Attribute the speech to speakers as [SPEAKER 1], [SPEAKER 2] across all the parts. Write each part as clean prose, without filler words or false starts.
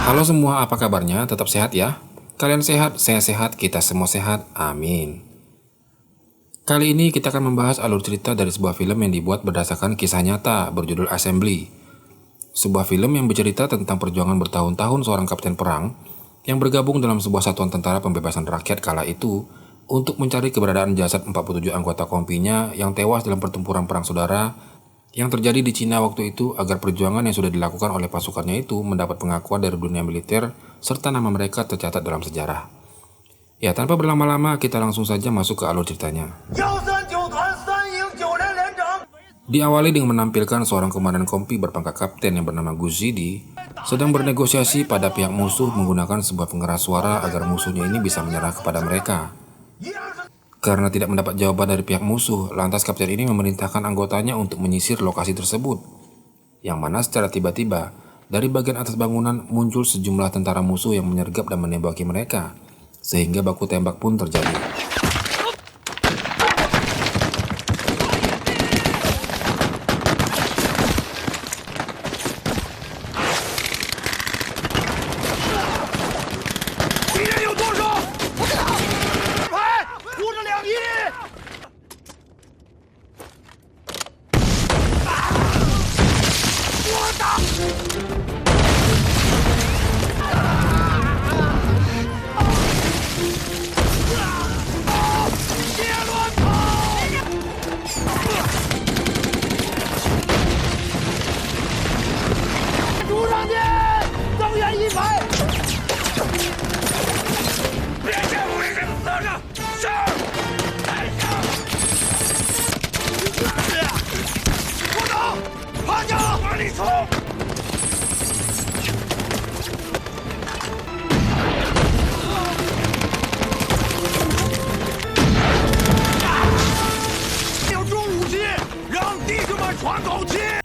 [SPEAKER 1] Halo semua, apa kabarnya? Tetap sehat ya? Kalian sehat, saya sehat, kita semua sehat. Amin. Kali ini kita akan membahas alur cerita dari sebuah film yang dibuat berdasarkan kisah nyata berjudul Assembly. Sebuah film yang bercerita tentang perjuangan bertahun-tahun seorang kapten perang yang bergabung dalam sebuah satuan tentara pembebasan rakyat kala itu untuk mencari keberadaan jasad 47 anggota kompinya yang tewas dalam pertempuran perang saudara yang terjadi di Cina waktu itu agar perjuangan yang sudah dilakukan oleh pasukannya itu mendapat pengakuan dari dunia militer serta nama mereka tercatat dalam sejarah. Ya, tanpa berlama-lama kita langsung saja masuk ke alur ceritanya. Diawali dengan menampilkan seorang komandan kompi berpangkat kapten yang bernama Guzidi sedang bernegosiasi pada pihak musuh menggunakan sebuah pengeras suara agar musuhnya ini bisa menyerah kepada mereka. Karena tidak mendapat jawaban dari pihak musuh, lantas kapten ini memerintahkan anggotanya untuk menyisir lokasi tersebut. Yang mana secara tiba-tiba, dari bagian atas bangunan muncul sejumlah tentara musuh yang menyergap dan menembaki mereka, sehingga baku tembak pun terjadi.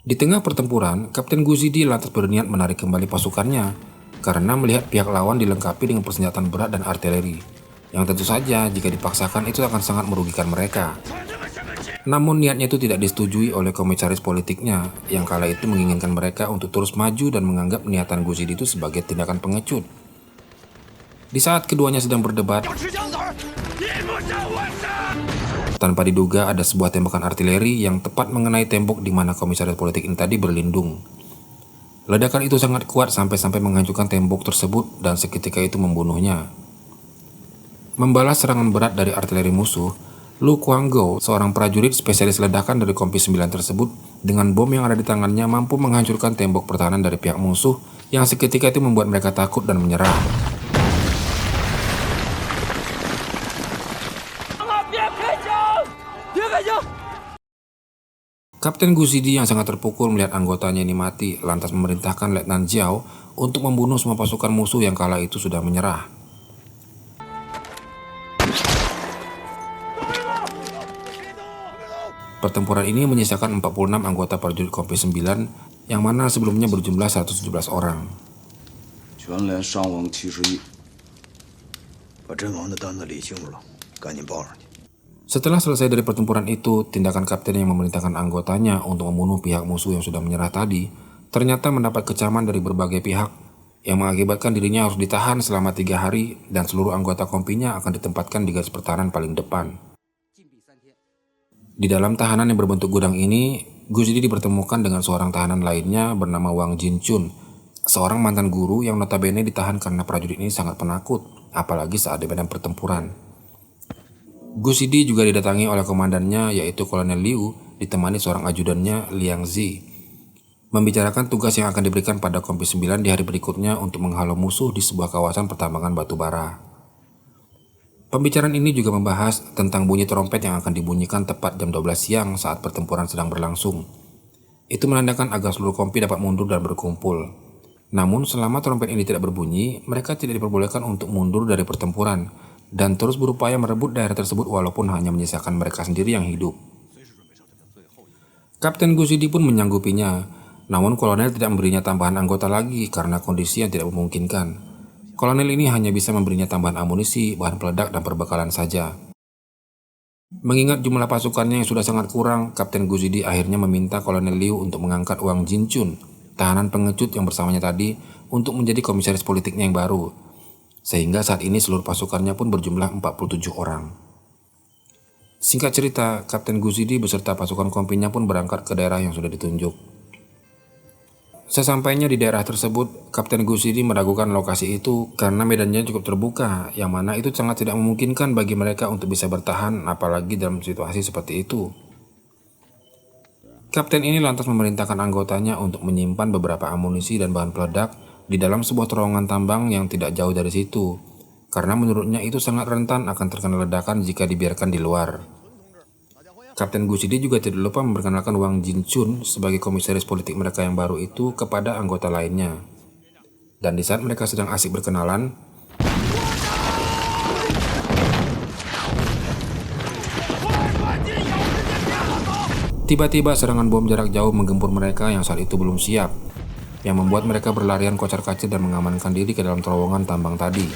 [SPEAKER 1] Di tengah pertempuran, Kapten Guzidi lantas berniat menarik kembali pasukannya karena melihat pihak lawan dilengkapi dengan persenjataan berat dan artileri, yang tentu saja jika dipaksakan itu akan sangat merugikan mereka. Namun niatnya itu tidak disetujui oleh komisaris politiknya yang kala itu menginginkan mereka untuk terus maju dan menganggap niatan Guzidi itu sebagai tindakan pengecut. Di saat keduanya sedang berdebat, tanpa diduga ada sebuah tembakan artileri yang tepat mengenai tembok di mana komisaris politik ini tadi berlindung. Ledakan itu sangat kuat sampai-sampai menghancurkan tembok tersebut dan seketika itu membunuhnya. Membalas serangan berat dari artileri musuh, Lu Kuanggo, seorang prajurit spesialis ledakan dari Kompi 9 tersebut, dengan bom yang ada di tangannya mampu menghancurkan tembok pertahanan dari pihak musuh yang seketika itu membuat mereka takut dan menyerah. Kapten Guzidi yang sangat terpukul melihat anggotanya ini mati, lantas memerintahkan Letnan Jiao untuk membunuh semua pasukan musuh yang kala itu sudah menyerah. Pertempuran ini menyisakan 46 anggota prajurit Kompi 9 yang mana sebelumnya berjumlah 117 orang. Setelah selesai dari pertempuran itu, tindakan kapten yang memerintahkan anggotanya untuk membunuh pihak musuh yang sudah menyerah tadi ternyata mendapat kecaman dari berbagai pihak yang mengakibatkan dirinya harus ditahan selama 3 hari dan seluruh anggota kompinya akan ditempatkan di garis pertahanan paling depan. Di dalam tahanan yang berbentuk gudang ini, Guzidi dipertemukan dengan seorang tahanan lainnya bernama Wang Jinchun, seorang mantan guru yang notabene ditahan karena prajurit ini sangat penakut, apalagi saat di medan pertempuran. Guzidi juga didatangi oleh komandannya yaitu Kolonel Liu, ditemani seorang ajudannya Liang Zi, membicarakan tugas yang akan diberikan pada Kompi 9 di hari berikutnya untuk menghalau musuh di sebuah kawasan pertambangan batu bara. Pembicaraan ini juga membahas tentang bunyi trompet yang akan dibunyikan tepat jam 12 siang saat pertempuran sedang berlangsung. Itu menandakan agar seluruh kompi dapat mundur dan berkumpul. Namun selama trompet ini tidak berbunyi, mereka tidak diperbolehkan untuk mundur dari pertempuran dan terus berupaya merebut daerah tersebut walaupun hanya menyisakan mereka sendiri yang hidup. Kapten Guzidi pun menyanggupinya, namun kolonel tidak memberinya tambahan anggota lagi karena kondisi yang tidak memungkinkan. Kolonel ini hanya bisa memberinya tambahan amunisi, bahan peledak, dan perbekalan saja. Mengingat jumlah pasukannya yang sudah sangat kurang, Kapten Guzidi akhirnya meminta Kolonel Liu untuk mengangkat Wang Jinchun, tahanan pengecut yang bersamanya tadi, untuk menjadi komisaris politiknya yang baru. Sehingga saat ini seluruh pasukannya pun berjumlah 47 orang. Singkat cerita, Kapten Guzidi beserta pasukan kompinya pun berangkat ke daerah yang sudah ditunjuk. Sesampainya di daerah tersebut, Kapten Guzidi meragukan lokasi itu karena medannya cukup terbuka, yang mana itu sangat tidak memungkinkan bagi mereka untuk bisa bertahan, apalagi dalam situasi seperti itu. Kapten ini lantas memerintahkan anggotanya untuk menyimpan beberapa amunisi dan bahan peledak di dalam sebuah terowongan tambang yang tidak jauh dari situ, karena menurutnya itu sangat rentan akan terkena ledakan jika dibiarkan di luar. Kapten Guzidi juga tidak lupa memperkenalkan Wang Jinchun sebagai komisaris politik mereka yang baru itu kepada anggota lainnya. Dan di saat mereka sedang asik berkenalan, tiba-tiba serangan bom jarak jauh menggempur mereka yang saat itu belum siap, yang membuat mereka berlarian kocar-kacir dan mengamankan diri ke dalam terowongan tambang tadi.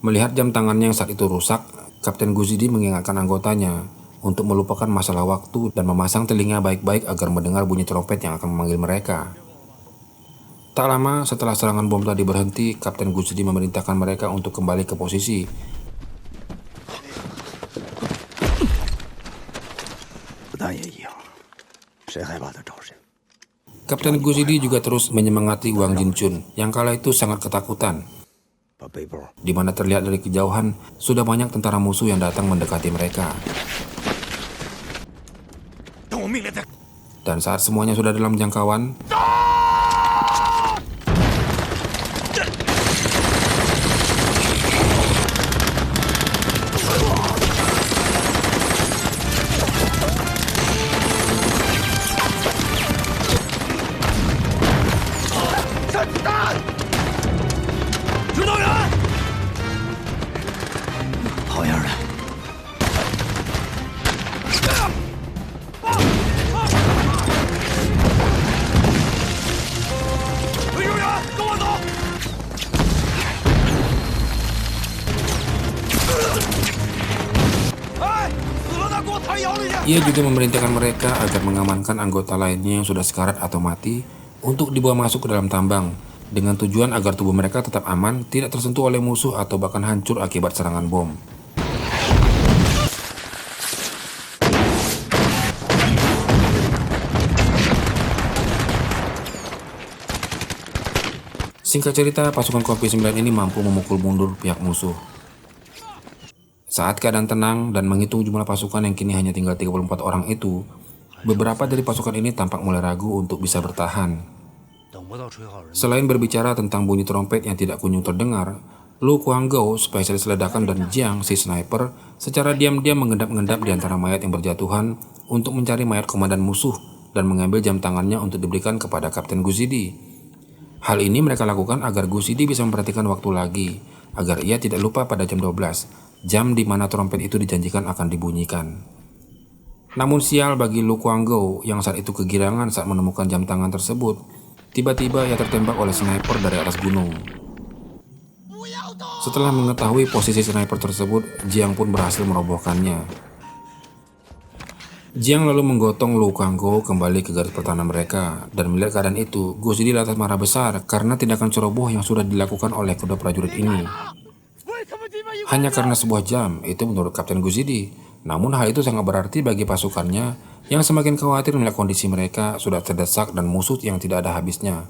[SPEAKER 1] Melihat jam tangannya yang saat itu rusak, Kapten Guzidi mengingatkan anggotanya untuk melupakan masalah waktu dan memasang telinga baik-baik agar mendengar bunyi trompet yang akan memanggil mereka. Tak lama setelah serangan bom tadi berhenti, Kapten Guzidi memerintahkan mereka untuk kembali ke posisi. Kapten Guzidi juga terus menyemangati Wang Jinchun yang kala itu sangat ketakutan, di mana terlihat dari kejauhan sudah banyak tentara musuh yang datang mendekati mereka. Dan saat semuanya sudah dalam jangkauan, ia juga memerintahkan mereka agar mengamankan anggota lainnya yang sudah sekarat atau mati untuk dibawa masuk ke dalam tambang, dengan tujuan agar tubuh mereka tetap aman, tidak tersentuh oleh musuh atau bahkan hancur akibat serangan bom. Singkat cerita, pasukan Kompi 9 ini mampu memukul mundur pihak musuh. Saat keadaan tenang dan menghitung jumlah pasukan yang kini hanya tinggal 34 orang itu, beberapa dari pasukan ini tampak mulai ragu untuk bisa bertahan. Selain berbicara tentang bunyi trompet yang tidak kunjung terdengar, Lu Kuanggou, spesialis ledakan, dan Jiang, si sniper, secara diam-diam mengendap-endap di antara mayat yang berjatuhan untuk mencari mayat komandan musuh dan mengambil jam tangannya untuk diberikan kepada Kapten Guzidi. Hal ini mereka lakukan agar Guzidi bisa memperhatikan waktu lagi, agar ia tidak lupa pada jam 12, jam di mana trompet itu dijanjikan akan dibunyikan. Namun sial bagi Lu Kuanggou yang saat itu kegirangan saat menemukan jam tangan tersebut, tiba-tiba ia tertembak oleh sniper dari atas gunung. Setelah mengetahui posisi sniper tersebut, Jiang pun berhasil merobohkannya. Jiang lalu menggotong Lu Kuanggou kembali ke garis pertahanan mereka, dan melihat keadaan itu, Guzidi lantas marah besar karena tindakan ceroboh yang sudah dilakukan oleh kedua prajurit ini. Hanya karena sebuah jam, itu menurut Kapten Guzidi. Namun hal itu sangat berarti bagi pasukannya yang semakin khawatir melihat kondisi mereka sudah terdesak dan musuh yang tidak ada habisnya.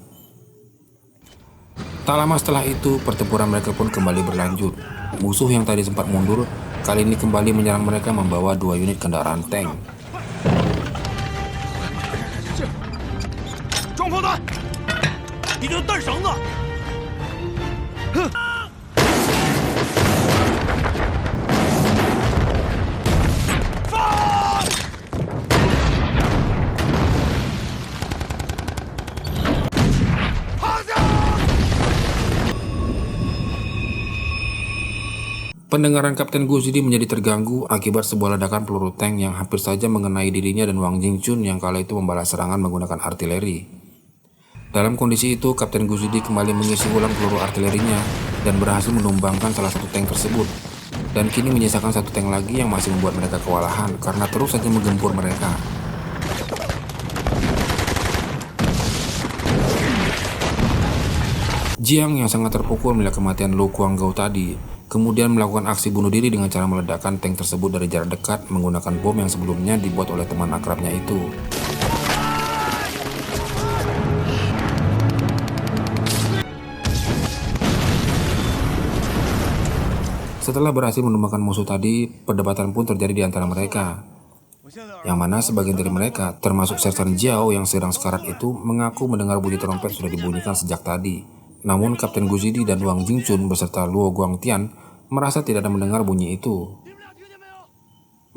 [SPEAKER 1] Tak lama setelah itu, pertempuran mereka pun kembali berlanjut. Musuh yang tadi sempat mundur, kali ini kembali menyerang mereka membawa 2 unit kendaraan tank. Pendengaran Kapten Guzidi menjadi terganggu akibat sebuah ledakan peluru tank yang hampir saja mengenai dirinya dan Wang Jinchun yang kala itu membalas serangan menggunakan artileri. Dalam kondisi itu, Kapten Guzidi kembali mengisi ulang peluru artilerinya dan berhasil menumbangkan salah satu tank tersebut. dan kini menyisakan satu tank lagi yang masih membuat mereka kewalahan karena terus saja menggempur mereka. Jiang yang sangat terpukul melihat kematian Lu Kuanggao tadi, kemudian melakukan aksi bunuh diri dengan cara meledakkan tank tersebut dari jarak dekat menggunakan bom yang sebelumnya dibuat oleh teman akrabnya itu. Setelah berhasil menumbangkan musuh tadi, perdebatan pun terjadi di antara mereka. Yang mana sebagian dari mereka, termasuk Sersan Jiao yang sedang sekarat itu, mengaku mendengar bunyi trompet sudah dibunyikan sejak tadi. Namun Kapten Guzidi dan Wang Jingchun beserta Luo Guangtian merasa tidak ada mendengar bunyi itu.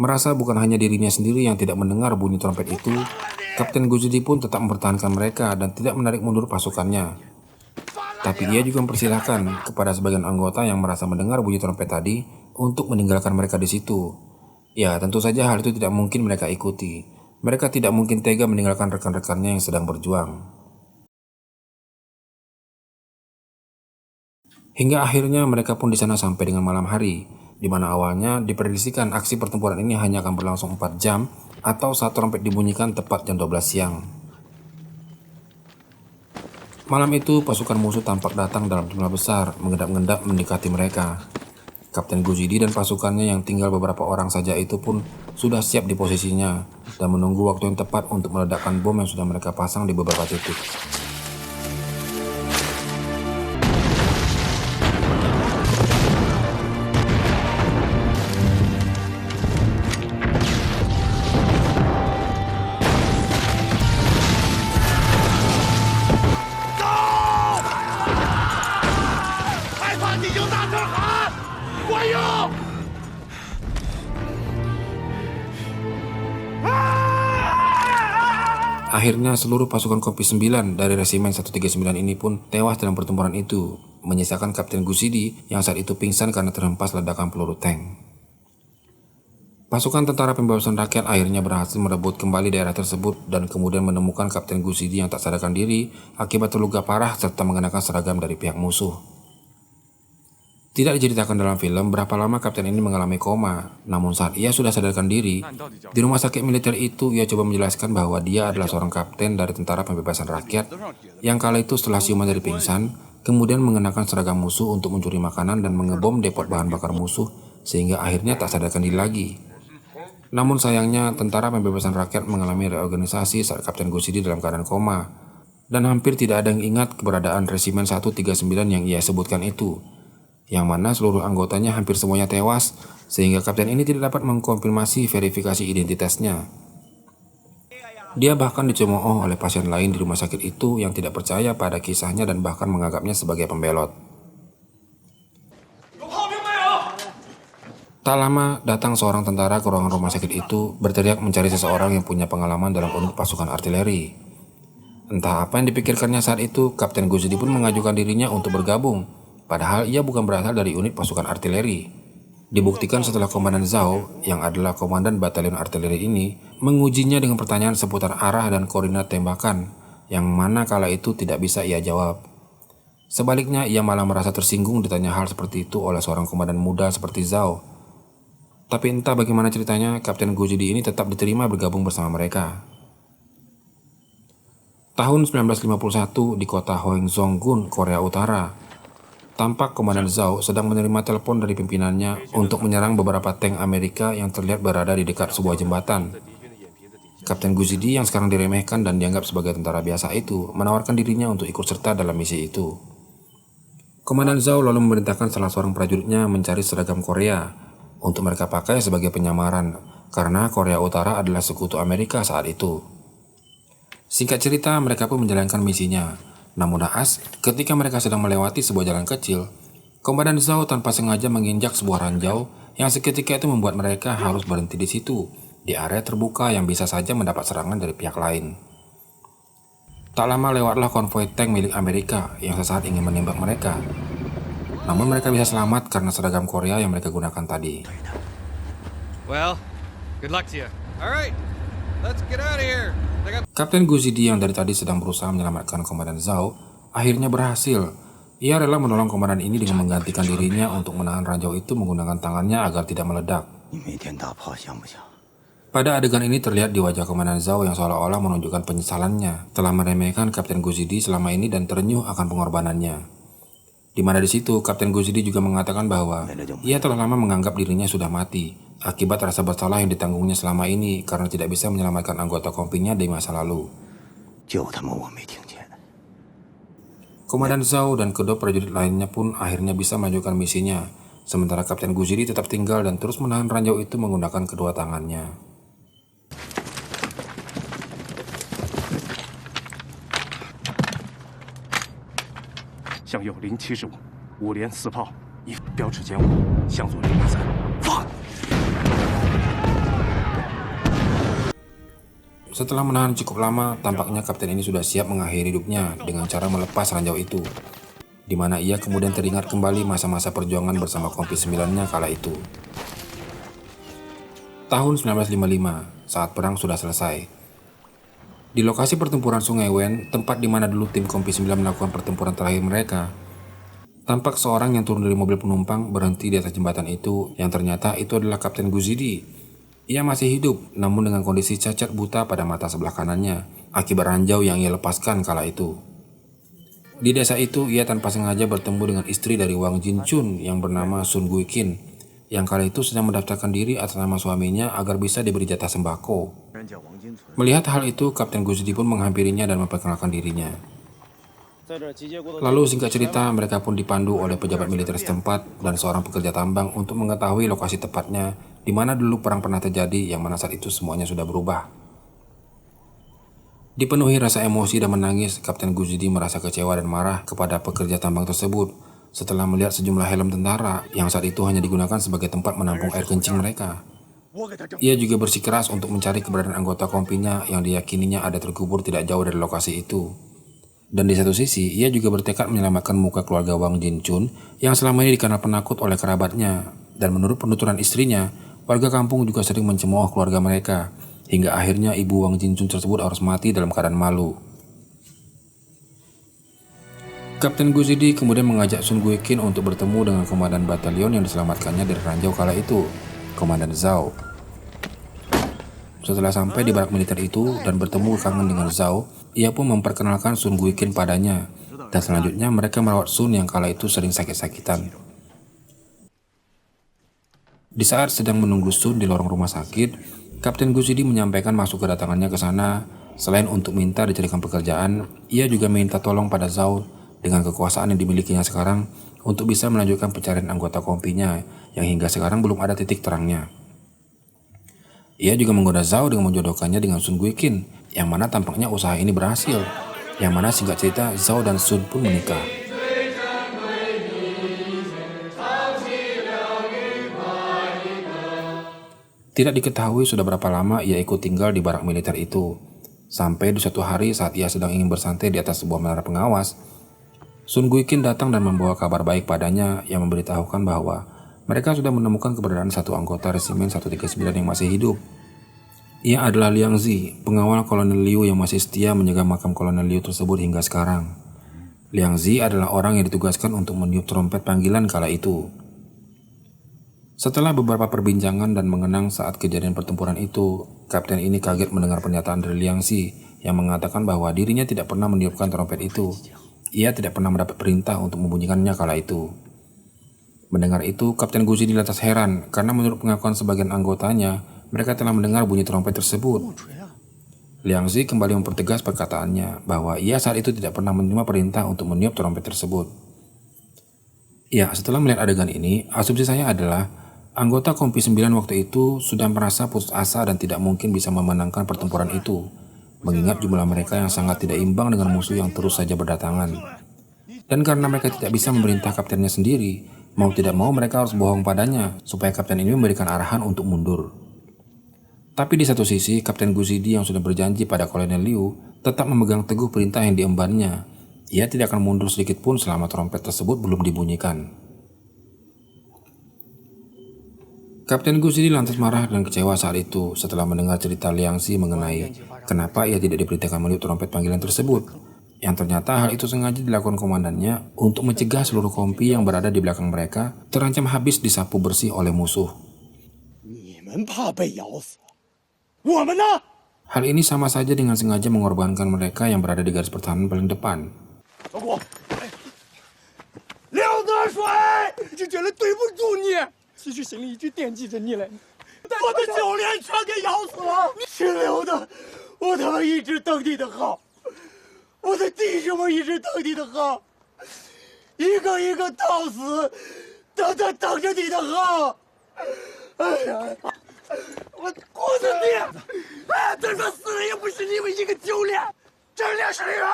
[SPEAKER 1] Merasa bukan hanya dirinya sendiri yang tidak mendengar bunyi trompet itu, Kapten Guzidi pun tetap mempertahankan mereka dan tidak menarik mundur pasukannya. Tapi ia juga mempersilahkan kepada sebagian anggota yang merasa mendengar bunyi trompet tadi untuk meninggalkan mereka di situ. Ya, tentu saja hal itu tidak mungkin mereka ikuti. Mereka tidak mungkin tega meninggalkan rekan-rekannya yang sedang berjuang. Hingga akhirnya mereka pun di sana sampai dengan malam hari, di mana awalnya diprediksikan aksi pertempuran ini hanya akan berlangsung 4 jam atau saat trompet dibunyikan tepat jam 12 siang. Malam itu, pasukan musuh tampak datang dalam jumlah besar, mengendap-endap mendekati mereka. Kapten Guzidi dan pasukannya yang tinggal beberapa orang saja itu pun sudah siap di posisinya dan menunggu waktu yang tepat untuk meledakkan bom yang sudah mereka pasang di beberapa titik. Akhirnya seluruh pasukan Kompi 9 dari Resimen 139 ini pun tewas dalam pertempuran itu, menyisakan Kapten Guzidi yang saat itu pingsan karena terhempas ledakan peluru tank. Pasukan tentara pembebasan rakyat akhirnya berhasil merebut kembali daerah tersebut dan kemudian menemukan Kapten Guzidi yang tak sadarkan diri akibat terluka parah serta mengenakan seragam dari pihak musuh. Tidak diceritakan dalam film berapa lama kapten ini mengalami koma, namun saat ia sudah sadarkan diri, di rumah sakit militer itu ia coba menjelaskan bahwa dia adalah seorang kapten dari tentara pembebasan rakyat yang kala itu setelah siuman dari pingsan, kemudian mengenakan seragam musuh untuk mencuri makanan dan mengebom depot bahan bakar musuh sehingga akhirnya tak sadarkan diri lagi. Namun sayangnya tentara pembebasan rakyat mengalami reorganisasi saat Kapten Guzidi dalam keadaan koma, dan hampir tidak ada yang ingat keberadaan Resimen 139 yang ia sebutkan itu, yang mana seluruh anggotanya hampir semuanya tewas, sehingga kapten ini tidak dapat mengkonfirmasi verifikasi identitasnya. Dia bahkan dicemooh oleh pasien lain di rumah sakit itu yang tidak percaya pada kisahnya dan bahkan menganggapnya sebagai pembelot. Tak lama, datang seorang tentara ke ruangan rumah sakit itu berteriak mencari seseorang yang punya pengalaman dalam unit pasukan artileri. Entah apa yang dipikirkannya saat itu, Kapten Guzidi pun mengajukan dirinya untuk bergabung. Padahal ia bukan berasal dari unit pasukan artileri. Dibuktikan setelah Komandan Zhao, yang adalah komandan batalion artileri ini, mengujinya dengan pertanyaan seputar arah dan koordinat tembakan, yang mana kala itu tidak bisa ia jawab. Sebaliknya, ia malah merasa tersinggung ditanya hal seperti itu oleh seorang komandan muda seperti Zhao. Tapi entah bagaimana ceritanya, Kapten Guzidi ini tetap diterima bergabung bersama mereka. Tahun 1951 di kota Hoengzong-gun, Korea Utara, tampak Komandan Zhao sedang menerima telepon dari pimpinannya untuk menyerang beberapa tank Amerika yang terlihat berada di dekat sebuah jembatan. Kapten Guzidi yang sekarang diremehkan dan dianggap sebagai tentara biasa itu menawarkan dirinya untuk ikut serta dalam misi itu. Komandan Zhao lalu memerintahkan salah seorang prajuritnya mencari seragam Korea untuk mereka pakai sebagai penyamaran karena Korea Utara adalah sekutu Amerika saat itu. Singkat cerita, mereka pun menjalankan misinya. Namun naas, ketika mereka sedang melewati sebuah jalan kecil, Komandan Zhao tanpa sengaja menginjak sebuah ranjau yang seketika itu membuat mereka harus berhenti di situ, di area terbuka yang bisa saja mendapat serangan dari pihak lain. Tak lama lewatlah konvoi tank milik Amerika yang sesaat ingin menembak mereka. Namun mereka bisa selamat karena seragam Korea yang mereka gunakan tadi.
[SPEAKER 2] Well, good luck to you. Alright, let's get out of here.
[SPEAKER 1] Kapten Guzidi yang dari tadi sedang berusaha menyelamatkan Komandan Zhao akhirnya berhasil, Ia rela menolong komandan ini dengan menggantikan dirinya untuk menahan ranjau itu menggunakan tangannya agar tidak meledak.
[SPEAKER 3] 你每天打炮香不香？
[SPEAKER 1] Pada adegan ini terlihat di wajah Komandan Zhao yang seolah-olah menunjukkan penyesalannya telah meremehkan Kapten Guzidi selama ini dan terenyuh akan pengorbanannya. Di mana di situ Kapten Guzidi juga mengatakan bahwa ia telah lama menganggap dirinya sudah mati akibat rasa bersalah yang ditanggungnya selama ini karena tidak bisa menyelamatkan anggota kompinya di masa lalu.
[SPEAKER 3] 就他妈我没听见。
[SPEAKER 1] Komandan Zhao dan kedua prajurit lainnya pun akhirnya bisa melanjutkan misinya, sementara Kapten Guzidi tetap tinggal dan terus menahan ranjau itu menggunakan kedua tangannya.
[SPEAKER 4] 向右075，5连4炮，以标尺减5，向左083，放。
[SPEAKER 1] Setelah menahan cukup lama, tampaknya kapten ini sudah siap mengakhiri hidupnya dengan cara melepas ranjau itu, di mana ia kemudian teringat kembali masa-masa perjuangan bersama kompi 9-nya kala itu. Tahun 1955, saat perang sudah selesai. Di lokasi pertempuran Sungai Wen, tempat di mana dulu tim kompi 9 melakukan pertempuran terakhir mereka, tampak seorang yang turun dari mobil penumpang berhenti di atas jembatan itu, yang ternyata itu adalah Kapten Guzidi. Ia masih hidup, namun dengan kondisi cacat buta pada mata sebelah kanannya, akibat ranjau yang ia lepaskan kala itu. Di desa itu, ia tanpa sengaja bertemu dengan istri dari Wang Jinchun yang bernama Sun Guiqin, yang kala itu sedang mendaftarkan diri atas nama suaminya agar bisa diberi jatah sembako. Melihat hal itu, Kapten Guzidi pun menghampirinya dan memperkenalkan dirinya. Lalu singkat cerita, mereka pun dipandu oleh pejabat militer setempat dan seorang pekerja tambang untuk mengetahui lokasi tepatnya di mana dulu perang pernah terjadi, yang mana saat itu semuanya sudah berubah. Dipenuhi rasa emosi dan menangis, Kapten Guzidi merasa kecewa dan marah kepada pekerja tambang tersebut setelah melihat sejumlah helm tentara yang saat itu hanya digunakan sebagai tempat menampung air kencing mereka. Ia juga bersikeras untuk mencari keberadaan anggota kompinya yang diyakininya ada terkubur tidak jauh dari lokasi itu. Dan di satu sisi, ia juga bertekad menyelamatkan muka keluarga Wang Jinchun yang selama ini dikenal penakut oleh kerabatnya. Dan menurut penuturan istrinya, warga kampung juga sering mencemooh keluarga mereka, hingga akhirnya ibu Wang Jinchun tersebut harus mati dalam keadaan malu. Kapten Guzidi kemudian mengajak Sun Guiqin untuk bertemu dengan komandan batalion yang diselamatkannya dari ranjau kala itu, Komandan Zhao. Setelah sampai di barak militer itu dan bertemu kangen dengan Zhao, ia pun memperkenalkan Sun Guiqin padanya, dan selanjutnya mereka merawat Sun yang kala itu sering sakit-sakitan. Di saat sedang menunggu Sun di lorong rumah sakit, Kapten Guzidi menyampaikan maksud kedatangannya ke sana. Selain untuk minta dicarikan pekerjaan, ia juga minta tolong pada Zhao dengan kekuasaan yang dimilikinya sekarang untuk bisa melanjutkan pencarian anggota kompinya yang hingga sekarang belum ada titik terangnya. Ia juga menggoda Zhao dengan menjodohkannya dengan Sun Guiqin, yang mana tampaknya usaha ini berhasil, yang mana singkat cerita Zhao dan Sun pun menikah. Tidak diketahui sudah berapa lama ia ikut tinggal di barak militer itu, sampai di suatu hari saat ia sedang ingin bersantai di atas sebuah menara pengawas, Sun Guiqin datang dan membawa kabar baik padanya yang memberitahukan bahwa mereka sudah menemukan keberadaan satu anggota resimen 139 yang masih hidup. Ia adalah Liang Zi, pengawal Kolonel Liu yang masih setia menjaga makam Kolonel Liu tersebut hingga sekarang. Liang Zi adalah orang yang ditugaskan untuk meniup trompet panggilan kala itu. Setelah beberapa perbincangan dan mengenang saat kejadian pertempuran itu, kapten ini kaget mendengar pernyataan dari Liang Zi yang mengatakan bahwa dirinya tidak pernah meniupkan trompet itu. Ia tidak pernah mendapat perintah untuk membunyikannya kala itu. Mendengar itu, Kapten Guzidi lantas heran karena menurut pengakuan sebagian anggotanya, mereka telah mendengar bunyi trompet tersebut. Liang Zi kembali mempertegas perkataannya bahwa ia saat itu tidak pernah menerima perintah untuk meniup trompet tersebut. Ya, setelah melihat adegan ini, asumsi saya adalah anggota Kompi 9 waktu itu sudah merasa putus asa dan tidak mungkin bisa memenangkan pertempuran itu, mengingat jumlah mereka yang sangat tidak imbang dengan musuh yang terus saja berdatangan. Dan karena mereka tidak bisa memerintah kaptennya sendiri, mau tidak mau mereka harus bohong padanya supaya kapten ini memberikan arahan untuk mundur. Tapi di satu sisi, Kapten Guzidi yang sudah berjanji pada Kolonel Liu tetap memegang teguh perintah yang diembannya. Ia tidak akan mundur sedikit pun selama trompet tersebut belum dibunyikan. Kapten Guzidi lantas marah dan kecewa saat itu setelah mendengar cerita Liang Zi mengenai kenapa ia tidak diperintahkan meniup trompet panggilan tersebut. Yang ternyata hal itu sengaja dilakukan komandannya untuk mencegah seluruh kompi yang berada di belakang mereka terancam habis disapu bersih oleh musuh.
[SPEAKER 3] 你们怕被咬死，我们呢？
[SPEAKER 1] Hal ini sama saja dengan sengaja mengorbankan mereka yang berada di garis pertahanan paling depan.
[SPEAKER 3] 小谷，刘德水，就觉得对不住你，其实心里一直惦记着你嘞。我的9连全给咬死了，姓刘的，我他妈一直等你的号，我的弟兄们一直等你的号，一个一个到死，等着你的号。哎呀，我的爹！哎，这个死了也不是你们一个9连，这连是人，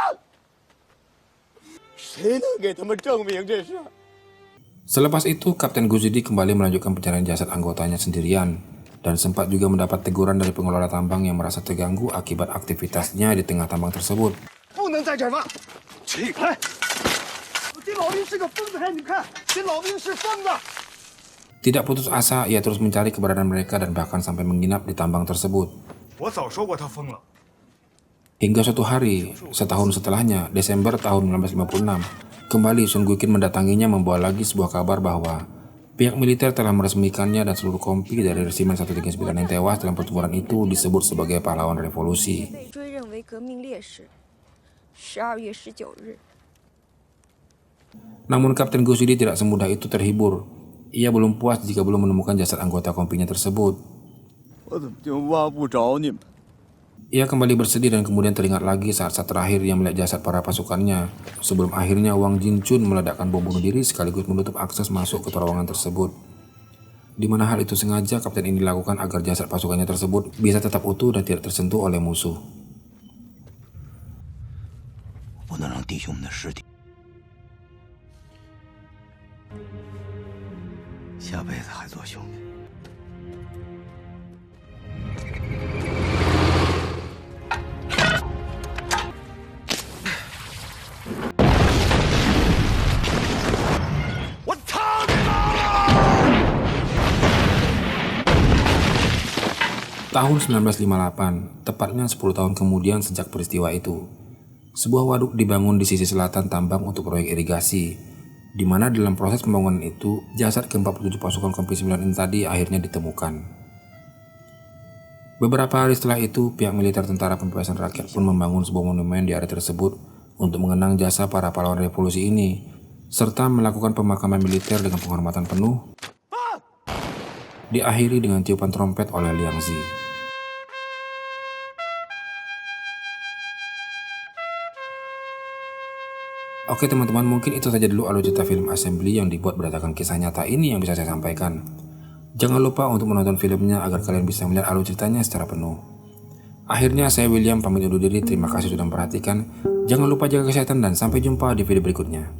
[SPEAKER 3] 谁能给他们证明这事？
[SPEAKER 1] Selepas itu, Kapten Guzidi kembali melanjutkan pencarian jasad anggotanya sendirian dan sempat juga mendapat teguran dari pengelola tambang yang merasa terganggu akibat aktivitasnya di tengah tambang tersebut.
[SPEAKER 3] 不能在这儿挖，起开！这老兵是个疯子，你看，这老兵是疯子。
[SPEAKER 1] Tidak putus asa, ia terus mencari keberadaan mereka dan bahkan sampai menginap di tambang tersebut.
[SPEAKER 5] 我早说过他疯了。
[SPEAKER 1] Hingga suatu hari, setahun setelahnya, Desember tahun 1956, kembali Sun Guiqin mendatanginya membawa lagi sebuah kabar bahwa pihak militer telah meresmikannya dan seluruh kompi dari Resimen 139 yang tewas dalam pertempuran itu disebut sebagai pahlawan revolusi.
[SPEAKER 6] 被追认为革命烈士。12月19日。
[SPEAKER 1] Namun Kapten Guzidi tidak semudah itu terhibur. Ia belum puas jika belum menemukan jasad anggota kompinya tersebut.
[SPEAKER 3] 我怎么就挖不着你们？
[SPEAKER 1] Ia kembali bersedih dan kemudian teringat lagi saat-saat terakhir ia melihat jasad para pasukannya sebelum akhirnya Wang Jinchun meledakkan bom bunuh diri sekaligus menutup akses masuk ke terowongan tersebut. Di mana hal itu sengaja kapten ini dilakukan agar jasad pasukannya tersebut bisa tetap utuh dan tidak tersentuh oleh musuh.
[SPEAKER 3] 不能让弟兄们的尸体下辈子还做兄弟。
[SPEAKER 1] Tahun 1958, tepatnya 10 tahun kemudian sejak peristiwa itu, sebuah waduk dibangun di sisi selatan tambang untuk proyek irigasi, di mana dalam proses pembangunan itu, jasad ke-47 pasukan Kompi 9 ini tadi akhirnya ditemukan. Beberapa hari setelah itu, pihak militer Tentara Pembebasan Rakyat pun membangun sebuah monumen di area tersebut untuk mengenang jasa para pahlawan revolusi ini, serta melakukan pemakaman militer dengan penghormatan penuh, diakhiri dengan tiupan trompet oleh Liang Zi. Oke teman-teman, mungkin itu saja dulu alur cerita film Assembly yang dibuat berdasarkan kisah nyata ini yang bisa saya sampaikan. Jangan lupa untuk menonton filmnya agar kalian bisa melihat alur ceritanya secara penuh. Akhirnya saya William pamit undur diri, terima kasih sudah memperhatikan. Jangan lupa jaga kesehatan dan sampai jumpa di video berikutnya.